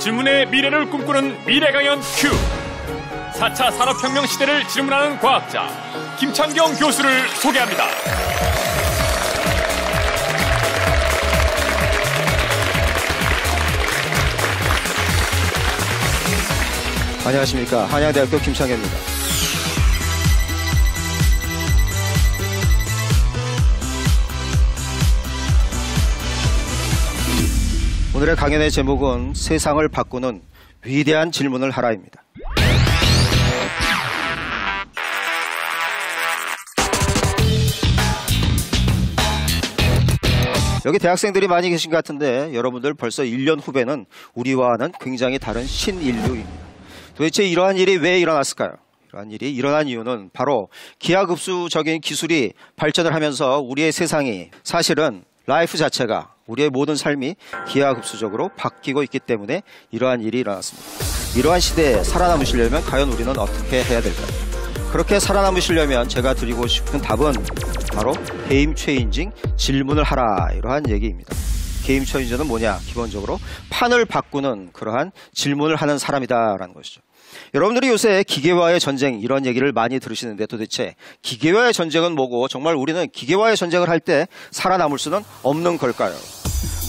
질문의 미래를 꿈꾸는 미래강연 Q. 4차 산업혁명 시대를 질문하는 과학자 김창경 교수를 소개합니다. 안녕하십니까. 한양대학교 김창경입니다. 오늘의 강연의 제목은 세상을 바꾸는 위대한 질문을 하라입니다. 여기 대학생들이 많이 계신 것 같은데 여러분들 벌써 1년 후배는 우리와는 굉장히 다른 신인류입니다. 도대체 이러한 일이 왜 일어났을까요? 이러한 일이 일어난 이유는 바로 기하급수적인 기술이 발전을 하면서 우리의 세상이 사실은 라이프 자체가 우리의 모든 삶이 기하급수적으로 바뀌고 있기 때문에 이러한 일이 일어났습니다. 이러한 시대에 살아남으시려면 과연 우리는 어떻게 해야 될까요? 그렇게 살아남으시려면 제가 드리고 싶은 답은 바로 게임 체인징 질문을 하라, 이러한 얘기입니다. 게임 체인저는 뭐냐? 기본적으로 판을 바꾸는 그러한 질문을 하는 사람이다라는 것이죠. 여러분들이 요새 기계와의 전쟁 이런 얘기를 많이 들으시는데 도대체 기계와의 전쟁은 뭐고 정말 우리는 기계와의 전쟁을 할 때 살아남을 수는 없는 걸까요?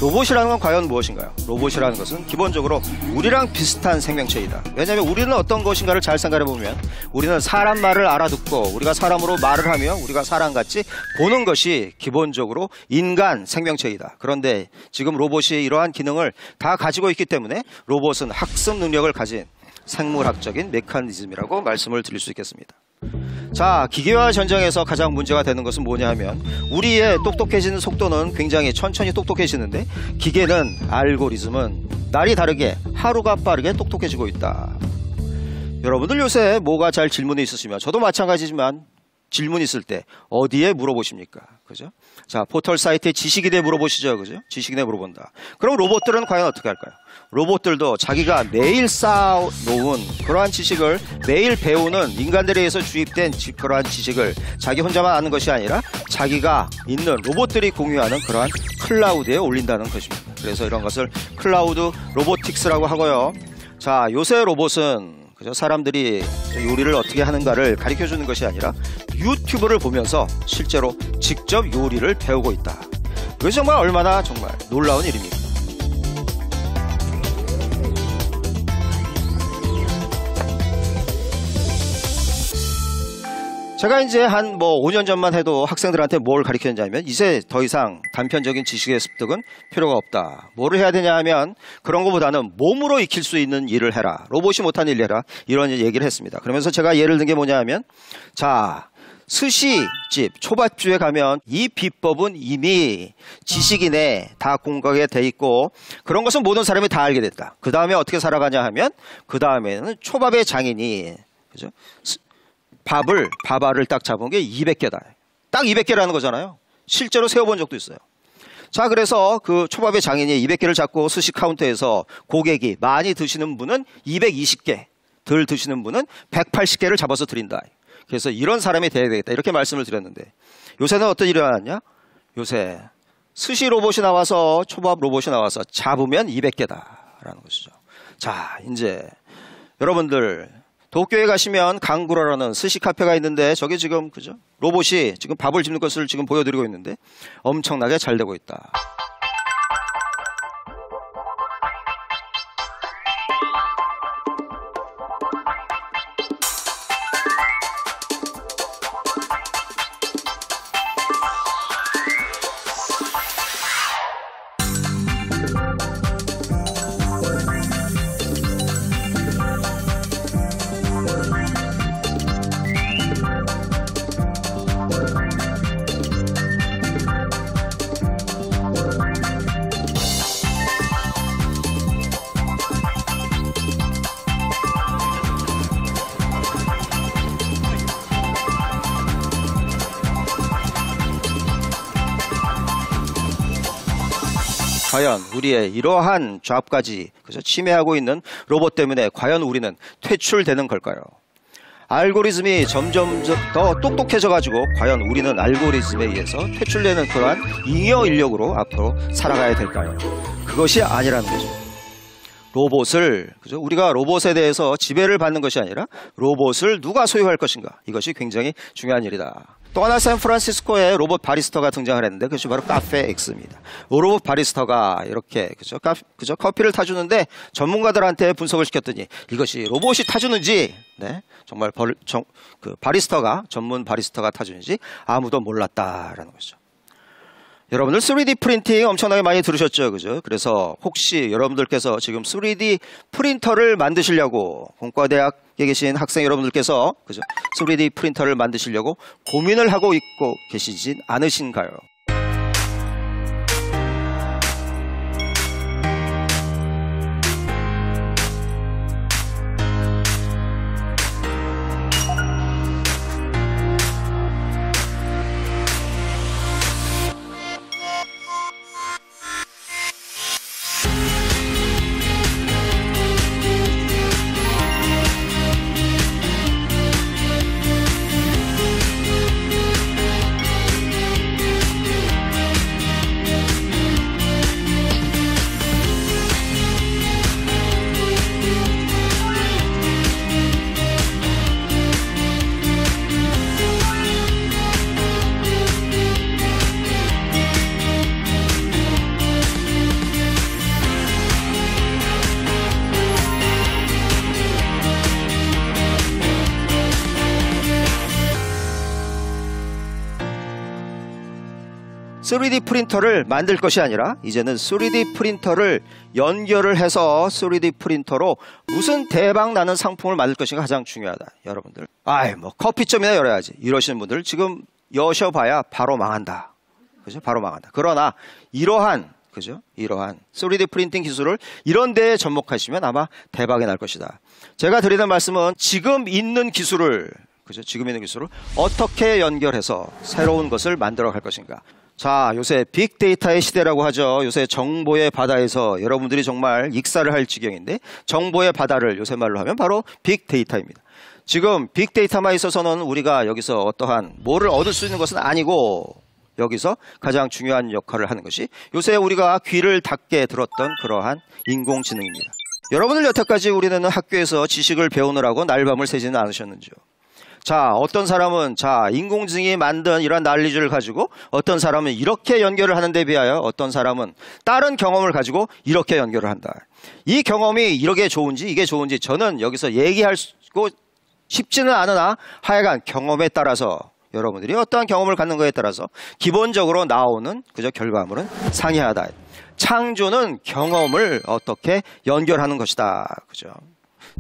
로봇이라는 건 과연 무엇인가요? 로봇이라는 것은 기본적으로 우리랑 비슷한 생명체이다. 왜냐하면 우리는 어떤 것인가를 잘 생각해보면 우리는 사람 말을 알아듣고 우리가 사람으로 말을 하며 우리가 사람같이 보는 것이 기본적으로 인간 생명체이다. 그런데 지금 로봇이 이러한 기능을 다 가지고 있기 때문에 로봇은 학습 능력을 가진 생물학적인 메커니즘이라고 말씀을 드릴 수 있겠습니다. 자, 기계와 전쟁에서 가장 문제가 되는 것은 뭐냐 하면 우리의 똑똑해지는 속도는 굉장히 천천히 똑똑해지는데 기계는 알고리즘은 날이 다르게 하루가 빠르게 똑똑해지고 있다. 여러분들 요새 뭐가 잘 질문이 있으시면 저도 마찬가지지만 질문 있을 때 어디에 물어보십니까? 그죠? 자, 포털 사이트에 지식인에 물어보시죠. 그죠? 지식인에 물어본다. 그럼 로봇들은 과연 어떻게 할까요? 로봇들도 자기가 매일 쌓아놓은 그러한 지식을 매일 배우는 인간들에 의해서 주입된 그러한 지식을 자기 혼자만 아는 것이 아니라 자기가 있는 로봇들이 공유하는 그러한 클라우드에 올린다는 것입니다. 그래서 이런 것을 클라우드 로보틱스라고 하고요. 자, 요새 로봇은 그죠? 사람들이 요리를 어떻게 하는가를 가르쳐주는 것이 아니라 유튜브를 보면서 실제로 직접 요리를 배우고 있다. 그것이 정말 얼마나 정말 놀라운 일입니다. 제가 이제 한 5년 전만 해도 학생들한테 뭘 가르쳤냐면 이제 더 이상 단편적인 지식의 습득은 필요가 없다. 뭐를 해야 되냐 하면 그런 것보다는 몸으로 익힐 수 있는 일을 해라. 로봇이 못한 일을 해라. 이런 얘기를 했습니다. 그러면서 제가 예를 든 게 뭐냐 하면 자, 스시집, 초밥집에 가면 이 비법은 이미 지식인에 다 공개가 돼 있고 그런 것은 모든 사람이 다 알게 됐다. 그 다음에 어떻게 살아가냐 하면 그 다음에는 초밥의 장인이 그죠? 밥알을 딱 잡은 게 200개다. 딱 200개라는 거잖아요. 실제로 세워본 적도 있어요. 자, 그래서 그 초밥의 장인이 200개를 잡고 스시 카운터에서 고객이 많이 드시는 분은 220개, 덜 드시는 분은 180개를 잡아서 드린다. 그래서 이런 사람이 돼야 되겠다. 이렇게 말씀을 드렸는데 요새는 어떤 일이 일어났냐? 요새 스시 로봇이 나와서 초밥 로봇이 나와서 잡으면 200개다라는 것이죠. 자, 이제 여러분들 도쿄에 가시면 강구라라는 스시 카페가 있는데 저게 지금 그죠? 로봇이 지금 밥을 집는 것을 지금 보여드리고 있는데 엄청나게 잘 되고 있다. 과연 우리의 이러한 잡까지 침해하고 있는 로봇 때문에 과연 우리는 퇴출되는 걸까요? 알고리즘이 점점 더 똑똑해져 가지고 과연 우리는 알고리즘에 의해서 퇴출되는 그러한 잉여 인력으로 앞으로 살아가야 될까요? 그것이 아니라는 거죠. 로봇을, 그죠? 우리가 로봇에 대해서 지배를 받는 것이 아니라 로봇을 누가 소유할 것인가. 이것이 굉장히 중요한 일이다. 또 하나 샌프란시스코에 로봇 바리스타가 등장을 했는데 그것이 바로 카페 X입니다. 로봇 바리스타가 이렇게, 그죠? 커피를 타주는데 전문가들한테 분석을 시켰더니 이것이 로봇이 타주는지, 네, 정말 바리스타가, 전문 바리스타가 타주는지 아무도 몰랐다라는 것이죠. 여러분들 3D 프린팅 엄청나게 많이 들으셨죠, 그죠? 그래서 혹시 여러분들께서 지금 3D 프린터를 만드시려고, 공과대학에 계신 학생 여러분들께서, 그죠? 3D 프린터를 만드시려고 고민을 하고 있고 계시진 않으신가요? (3D) 프린터를 만들 것이 아니라 이제는 3D 프린터를 연결을 해서 3D 프린터로 무슨 대박 나는 상품을 만들 것인가 가장 중요하다. 여러분들, 뭐 커피점이나 열어야지 이러시는 분들 지금 여셔봐야 바로 망한다. 그죠? 바로 망한다. 그러나 이러한 3D 프린팅 기술을 이런 데에 접목하시면 아마 대박이 날 것이다. 제가 드리는 말씀은 지금 있는 기술을, 그죠? 지금 있는 기술을 어떻게 연결해서 새로운 것을 만들어 갈 것인가. 자, 요새 빅데이터의 시대라고 하죠. 요새 정보의 바다에서 여러분들이 정말 익사를 할 지경인데, 정보의 바다를 요새 말로 하면 바로 빅데이터입니다. 지금 빅데이터만 있어서는 우리가 여기서 어떠한 뭐를 얻을 수 있는 것은 아니고, 여기서 가장 중요한 역할을 하는 것이 요새 우리가 귀를 닫게 들었던 그러한 인공지능입니다. 여러분들 여태까지 우리는 학교에서 지식을 배우느라고 날밤을 새지는 않으셨는지요? 자, 어떤 사람은 인공지능이 만든 이런 난리주를 가지고 어떤 사람은 이렇게 연결을 하는 데 비하여 어떤 사람은 다른 경험을 가지고 이렇게 연결을 한다. 이 경험이 이게 좋은지 저는 여기서 얘기하고 싶지는 않으나 하여간 경험에 따라서 여러분들이 어떠한 경험을 갖는 것에 따라서 기본적으로 나오는 결과물은 상이하다. 창조는 경험을 어떻게 연결하는 것이다. 그죠?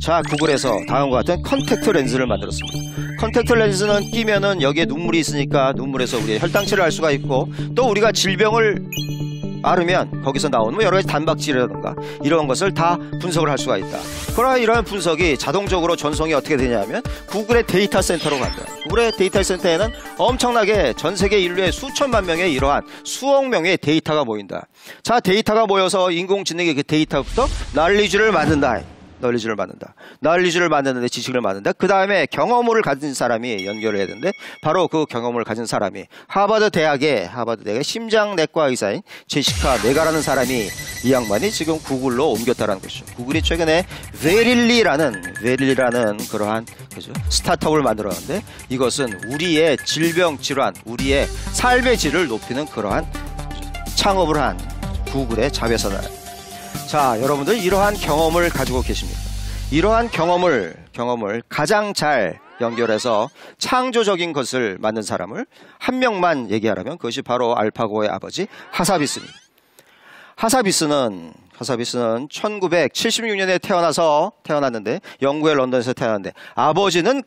자, 구글에서 다음과 같은 컨택트 렌즈를 만들었습니다. 컨택트 렌즈는 끼면은 여기에 눈물이 있으니까 눈물에서 우리의 혈당치를 알 수가 있고, 또 우리가 질병을 앓으면 거기서 나오는 여러 가지 단백질이라든가 이런 것을 다 분석을 할 수가 있다. 그러나 이러한 분석이 자동적으로 전송이 어떻게 되냐면 구글의 데이터 센터로 간다. 구글의 데이터 센터에는 엄청나게 전 세계 인류의 수천만 명의 이러한 수억 명의 데이터가 모인다. 자, 데이터가 모여서 인공지능의 그 데이터부터 난리주를 만든다. 난리주를 만드는데 지식을 만든다. 그 다음에 경험을 가진 사람이 연결을 해야 되는데, 바로 그 경험을 가진 사람이 하버드 대학의 심장내과 의사인 제시카 메가라는 사람이, 이 양반이 지금 구글로 옮겼다라는 것이죠. 구글이 최근에 베릴리라는 그러한 스타트업을 만들었는데, 이것은 우리의 질병 질환, 우리의 삶의 질을 높이는 그러한 창업을 한 구글의 자회사다. 자, 여러분들 이러한 경험을 가지고 계십니다. 이러한 경험을 가장 잘 연결해서 창조적인 것을 만든 사람을 한 명만 얘기하라면 그것이 바로 알파고의 아버지 하사비스입니다. 하사비스는 1976년에 태어났는데, 영국의 런던에서 태어났는데, 아버지는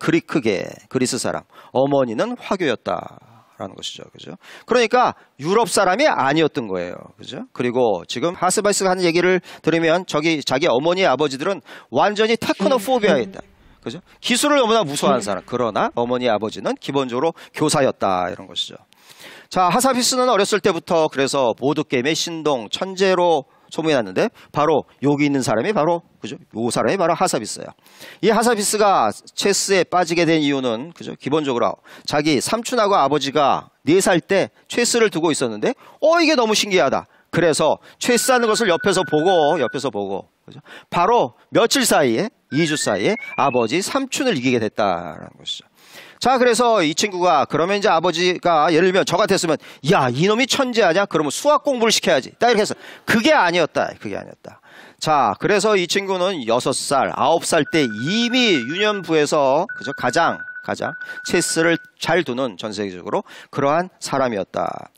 그리스 사람, 어머니는 화교였다. 라는 것이죠. 그죠? 그러니까 유럽 사람이 아니었던 거예요. 그죠? 그리고 지금 하사비스가 하는 얘기를 들으면 자기 어머니의 아버지들은 완전히 테크노포비아에 있다. 그죠? 기술을 너무나 무서워하는 사람. 그러나 어머니 아버지는 기본적으로 교사였다. 이런 것이죠. 자, 하사비스는 어렸을 때부터 그래서 보드게임의 신동 천재로 소문이 났는데, 바로 여기 있는 사람이 바로 요 사람이 바로 하사비스예요. 이 하사비스가 체스에 빠지게 된 이유는 기본적으로 자기 삼촌하고 아버지가 4살 때 체스를 두고 있었는데, 이게 너무 신기하다. 그래서 체스하는 것을 옆에서 보고 그죠? 바로 며칠 사이에 2주 사이에 아버지 삼촌을 이기게 됐다라는 것이죠. 자, 그래서 이 친구가 그러면 이제 아버지가 예를 들면 저 같았으면 야, 이놈이 천재하냐? 그러면 수학 공부를 시켜야지. 딱 이렇게 해서 그게 아니었다. 자, 그래서 이 친구는 6살, 9살 때 이미 유년부에서 그죠? 가장 체스를 잘 두는 전 세계적으로 그러한 사람이었다.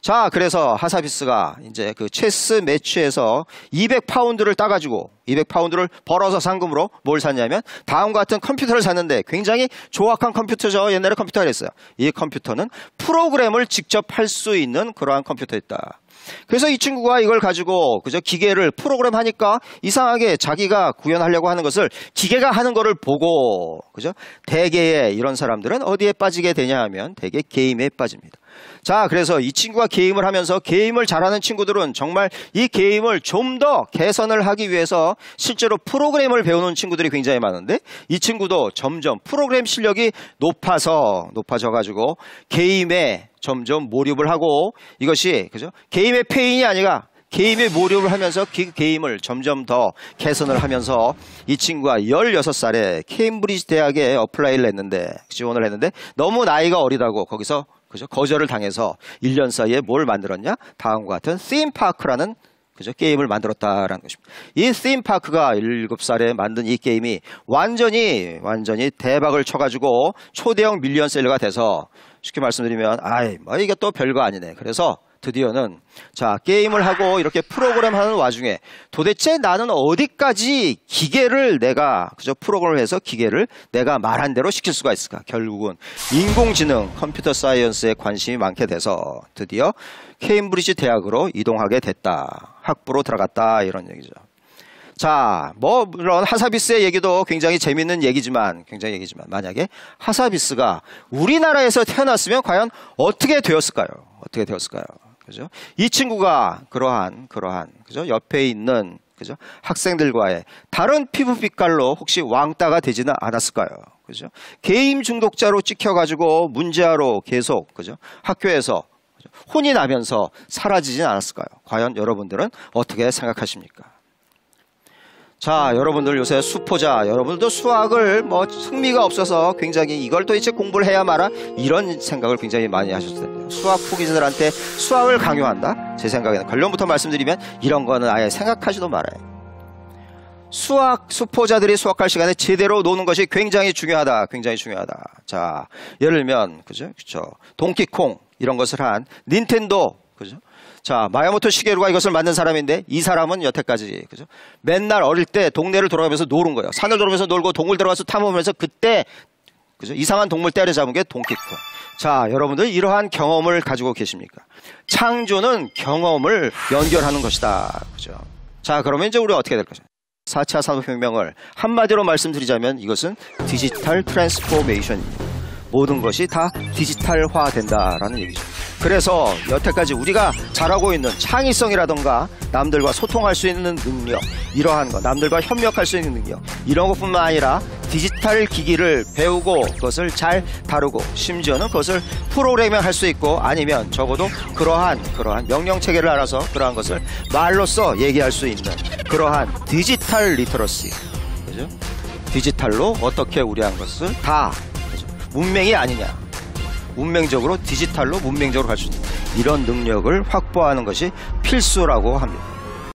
자, 그래서 하사비스가 이제 그 체스 매치에서 200파운드를 따가지고 200파운드를 벌어서 상금으로 뭘 샀냐면 다음과 같은 컴퓨터를 샀는데 굉장히 조악한 컴퓨터죠. 옛날에 컴퓨터가 그랬어요. 이 컴퓨터는 프로그램을 직접 할 수 있는 그러한 컴퓨터였다. 그래서 이 친구가 이걸 가지고 그저 기계를 프로그램 하니까 이상하게 자기가 구현하려고 하는 것을 기계가 하는 거를 보고 그죠? 대개의 이런 사람들은 어디에 빠지게 되냐 하면 대개 게임에 빠집니다. 자, 그래서 이 친구가 게임을 하면서 게임을 잘하는 친구들은 정말 이 게임을 좀 더 개선을 하기 위해서 실제로 프로그램을 배우는 친구들이 굉장히 많은데 이 친구도 점점 프로그램 실력이 높아져 가지고 게임에 점점 몰입을 하고 이것이 그죠? 게임의 페인이 아니라 게임에 몰입을 하면서 게임을 점점 더 개선을 하면서 이 친구가 16살에 케임브리지 대학에 지원을 했는데 너무 나이가 어리다고 거기서 그죠? 거절을 당해서 1년 사이에 뭘 만들었냐? 다음과 같은 팀파크라는 그죠? 게임을 만들었다라는 것입니다. 이 팀파크가 17살에 만든 이 게임이 완전히 대박을 쳐가지고 초대형 밀리언셀러가 돼서 쉽게 말씀드리면 뭐 이게 또 별거 아니네. 그래서 드디어는 자, 게임을 하고 이렇게 프로그램 하는 와중에 도대체 나는 어디까지 기계를 내가 그저 프로그램을 해서 기계를 내가 말한 대로 시킬 수가 있을까? 결국은 인공지능, 컴퓨터 사이언스에 관심이 많게 돼서 드디어 케임브리지 대학으로 이동하게 됐다. 학부로 들어갔다. 이런 얘기죠. 자, 물론 하사비스의 얘기도 굉장히 재밌는 얘기지만 만약에 하사비스가 우리나라에서 태어났으면 과연 어떻게 되었을까요? 그죠? 이 친구가 그러한 그죠? 옆에 있는 그죠? 학생들과의 다른 피부 빛깔로 혹시 왕따가 되지는 않았을까요? 그죠? 게임 중독자로 찍혀가지고 문제아로 계속 그죠? 학교에서 그죠? 혼이 나면서 사라지진 않았을까요? 과연 여러분들은 어떻게 생각하십니까? 자, 여러분들 요새 수포자, 여러분들도 수학을 흥미가 없어서 굉장히 이걸 도대체 공부를 해야 마라 이런 생각을 굉장히 많이 하셨을 텐데요. 수학 포기자들한테 수학을 강요한다? 제 생각에는 결론부터 말씀드리면 이런 거는 아예 생각하지도 말아요. 수포자들이 수학할 시간에 제대로 노는 것이 굉장히 중요하다. 자, 예를 들면, 그죠? 동키콩, 이런 것을 한 닌텐도, 그죠? 자, 마야모토 시게루가 이것을 만든 사람인데 이 사람은 여태까지 그죠? 맨날 어릴 때 동네를 돌아가면서 노는 거예요. 산을 돌아가면서 놀고 동굴 들어가서 탐험하면서 그때 그죠? 이상한 동물 때려잡은 게 동키콩. 자, 여러분들 이러한 경험을 가지고 계십니까? 창조는 경험을 연결하는 것이다. 그죠? 자, 그러면 이제 우리 어떻게 될 거죠? 4차 산업혁명을 한마디로 말씀드리자면 이것은 디지털 트랜스포메이션입니다. 모든 것이 다 디지털화 된다라는 얘기죠. 그래서 여태까지 우리가 잘하고 있는 창의성이라던가 남들과 소통할 수 있는 능력, 이러한 것, 남들과 협력할 수 있는 능력, 이런 것뿐만 아니라 디지털 기기를 배우고 그것을 잘 다루고 심지어는 그것을 프로그래밍 할 수 있고 아니면 적어도 그러한 명령 체계를 알아서 그러한 것을 말로써 얘기할 수 있는 그러한 디지털 리터러시, 그죠? 디지털로 어떻게 우리한 것을 다 문명이 아니냐, 문명적으로 디지털로 문명적으로 갈 수 있는 이런 능력을 확보하는 것이 필수라고 합니다.